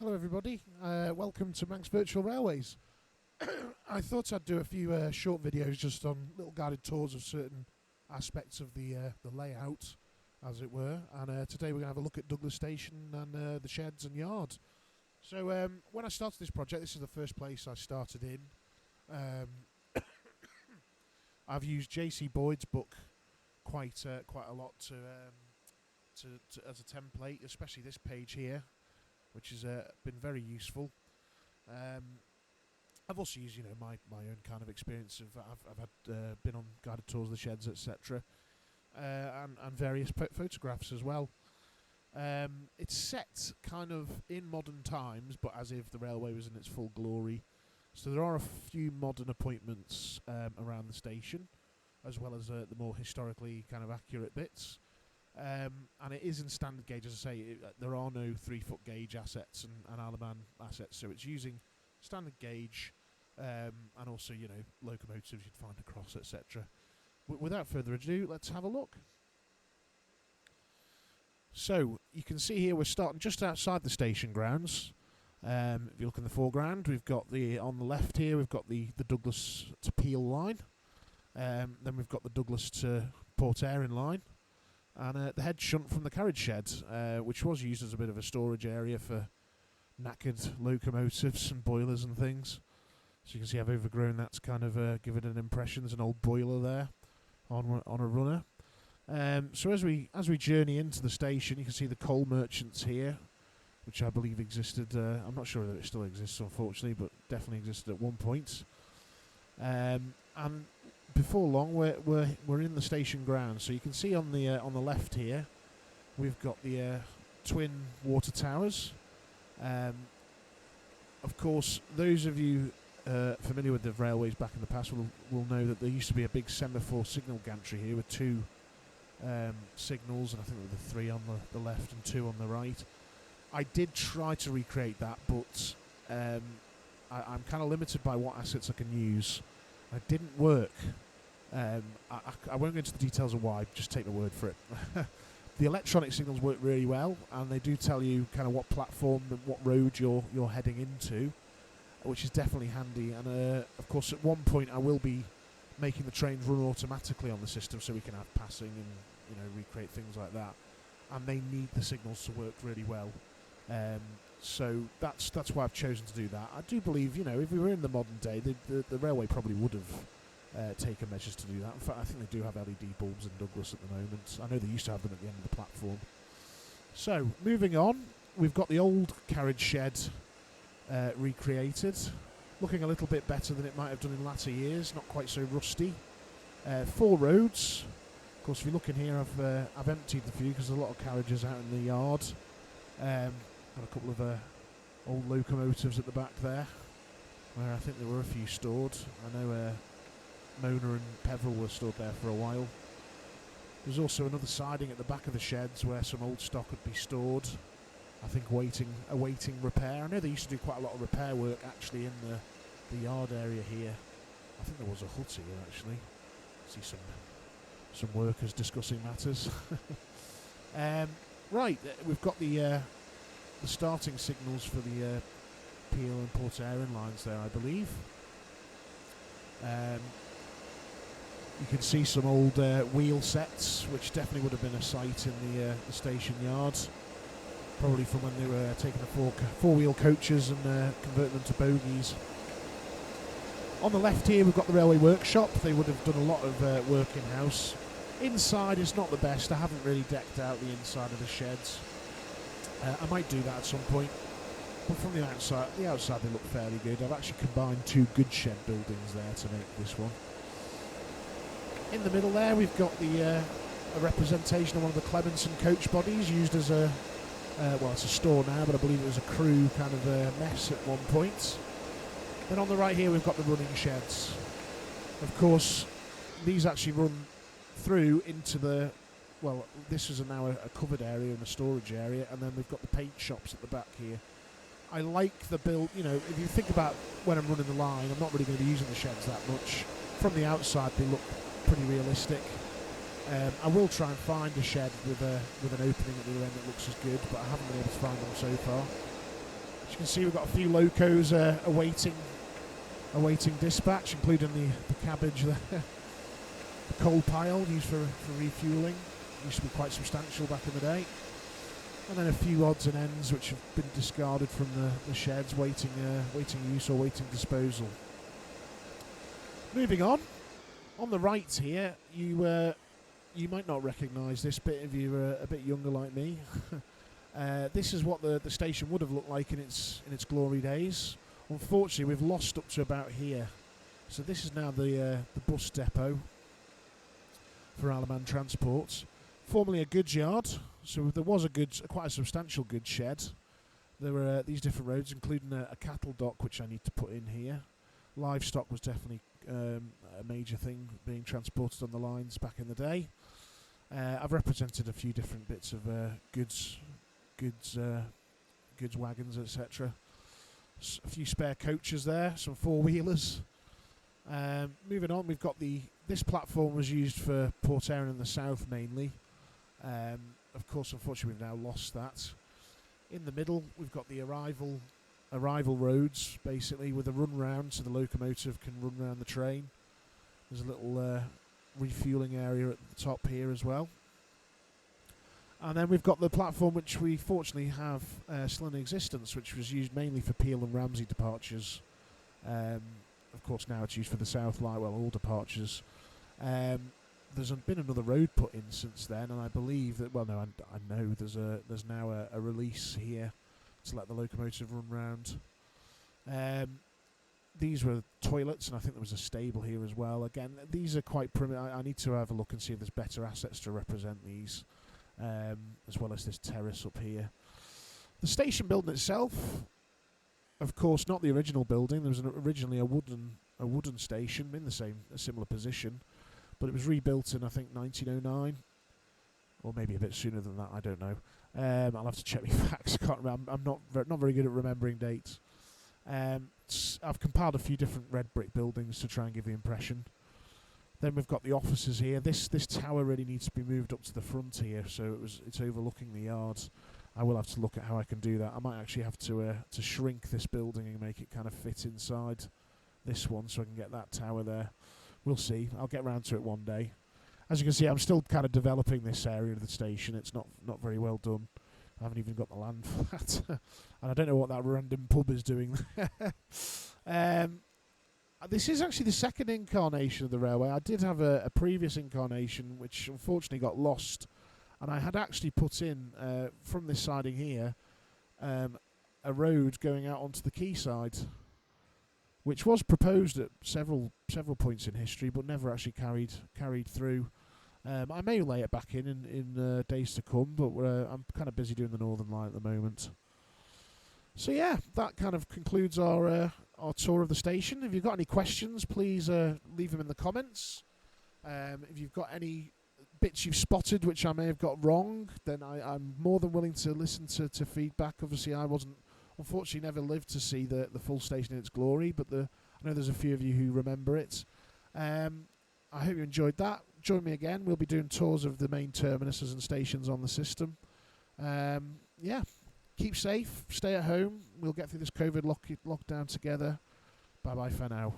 Hello everybody, welcome to Manx Virtual Railways. I thought I'd do a few short videos just on little guided tours of certain aspects of the layout, as it were, and today we're going to have a look at Douglas Station and the sheds and yard. So when I started this project, this is the first place I started in. I've used J.C. Boyd's book quite a lot to as a template, especially this page here, which has been very useful. I've also used, my own kind of experience of I've had been on guided tours of the sheds, etc., and various photographs as well. It's set kind of in modern times, but as if the railway was in its full glory. So there are a few modern appointments around the station, as well as the more historically kind of accurate bits. And it is in standard gauge, as I say. There are no 3-foot gauge assets and Alaman assets, so it's using standard gauge and also, locomotives you'd find across, etc. Without further ado, let's have a look. So you can see here we're starting just outside the station grounds. If you look in the foreground, we've got on the left here we've got the Douglas to Peel line. Then we've got the Douglas to Port Erin line. And the head shunt from the Carriage Sheds, which was used as a bit of a storage area for knackered locomotives and boilers and things. So you can see I've overgrown that's kind of given an impression. There's an old boiler there on a runner. So as we journey into the station, you can see the coal merchants here, which I believe existed. I'm not sure that it still exists, unfortunately, but definitely existed at one point. And before long, we're in the station grounds. So you can see on the left here, we've got the twin water towers. Of course, those of you familiar with the railways back in the past will know that there used to be a big semaphore signal gantry here with two signals, and I think there were 3 on the left and 2 on the right. I did try to recreate that, but I'm kind of limited by what assets I can use. It didn't work. I won't go into the details of why, just take the word for it. The electronic signals work really well, and they do tell you kind of what platform and what road you're heading into, which is definitely handy. And of course, at one point I will be making the trains run automatically on the system, so we can have passing and recreate things like that. And they need the signals to work really well. So that's why I've chosen to do that. I do believe, if we were in the modern day, the railway probably would have taken measures to do that. In fact, I think they do have LED bulbs in Douglas at the moment. I know they used to have them at the end of the platform. So, moving on, we've got the old carriage shed recreated. Looking a little bit better than it might have done in latter years, not quite so rusty. 4 roads. Of course, if you look in here, I've emptied the few because there's a lot of carriages out in the yard. Got a couple of old locomotives at the back there, where I think there were a few stored. I know Mona and Peveril were stored there for a while. There's also another siding at the back of the sheds where some old stock would be stored, I think awaiting repair. I know they used to do quite a lot of repair work actually in the yard area here. I think there was a hut here actually. See some workers discussing matters. Right, we've got the starting signals for the Peel and Port Erin lines there, I believe. You can see some old wheel sets, which definitely would have been a sight in the station yard. Probably from when they were taking the four-wheel coaches and converting them to bogies. On the left here, we've got the railway workshop. They would have done a lot of work in-house. Inside is not the best. I haven't really decked out the inside of the sheds. I might do that at some point. But from the outside they look fairly good. I've actually combined 2 good shed buildings there to make this one. In the middle there, we've got a representation of one of the Clemenson coach bodies used as it's a store now, but I believe it was a crew kind of mess at one point. Then on the right here, we've got the running sheds. Of course, these actually run through into this is now a covered area and a storage area, and then we've got the paint shops at the back here. I like the build, if you think about when I'm running the line, I'm not really going to be using the sheds that much. From the outside, they look pretty realistic. I will try and find a shed with an opening at the other end that looks as good, but I haven't been able to find them so far. As you can see, we've got a few locos awaiting dispatch, including the cabbage there. The coal pile used for refuelling. Used to be quite substantial back in the day. And then a few odds and ends which have been discarded from the sheds, waiting use or waiting disposal. Moving on the right here, you might not recognise this bit if you're a bit younger like me. This is what the station would have looked like in its glory days. Unfortunately, we've lost up to about here. So this is now the bus depot for Alaman Transport. Formerly a goods yard, so there was quite a substantial goods shed. There were these different roads, including a cattle dock, which I need to put in here. Livestock was definitely a major thing being transported on the lines back in the day. I've represented a few different bits of goods wagons, etc. A few spare coaches there, some four-wheelers. Moving on, we've got this platform was used for Port Erin in the south mainly. Of course, unfortunately, we've now lost that. In the middle, we've got the arrival roads, basically, with a run round so the locomotive can run round the train. There's a little refuelling area at the top here as well. And then we've got the platform which we fortunately have still in existence, which was used mainly for Peel and Ramsey departures. Of course, now it's used for the South Line, well, all departures. There's been another road put in since then, and I believe that, well, no, I know there's now a release here to let the locomotive run round. These were toilets, and I think there was a stable here as well. Again, these are quite primitive. I need to have a look and see if there's better assets to represent these, as well as this terrace up here. The station building itself, of course, not the original building. There was originally a wooden station in a similar position, but it was rebuilt in, I think, 1909, or maybe a bit sooner than that. I don't know. I'll have to check my facts. I can't remember. I'm not very good at remembering dates. I've compiled a few different red brick buildings to try and give the impression. Then we've got the offices here. This tower really needs to be moved up to the front here, so it's overlooking the yard. I will have to look at how I can do that. I might actually have to shrink this building and make it kind of fit inside this one, so I can get that tower there. We'll see. I'll get round to it one day. As you can see, I'm still kind of developing this area of the station. It's not very well done. I haven't even got the land for that. And I don't know what that random pub is doing. This is actually the second incarnation of the railway. I did have a previous incarnation, which unfortunately got lost. And I had actually put in, from this siding here, a road going out onto the quayside, which was proposed at several points in history, but never actually carried through. I may lay it back in days to come, but I'm kind of busy doing the Northern Line at the moment. So yeah, that kind of concludes our tour of the station. If you've got any questions, please leave them in the comments. If you've got any bits you've spotted which I may have got wrong, then I'm more than willing to listen to feedback. Obviously, I unfortunately never lived to see the full station in its glory, but I know there's a few of you who remember it. I hope you enjoyed that. Join me again. We'll be doing tours of the main terminuses and stations on the system. Yeah, keep safe, stay at home. We'll get through this COVID lockdown together. Bye-bye for now.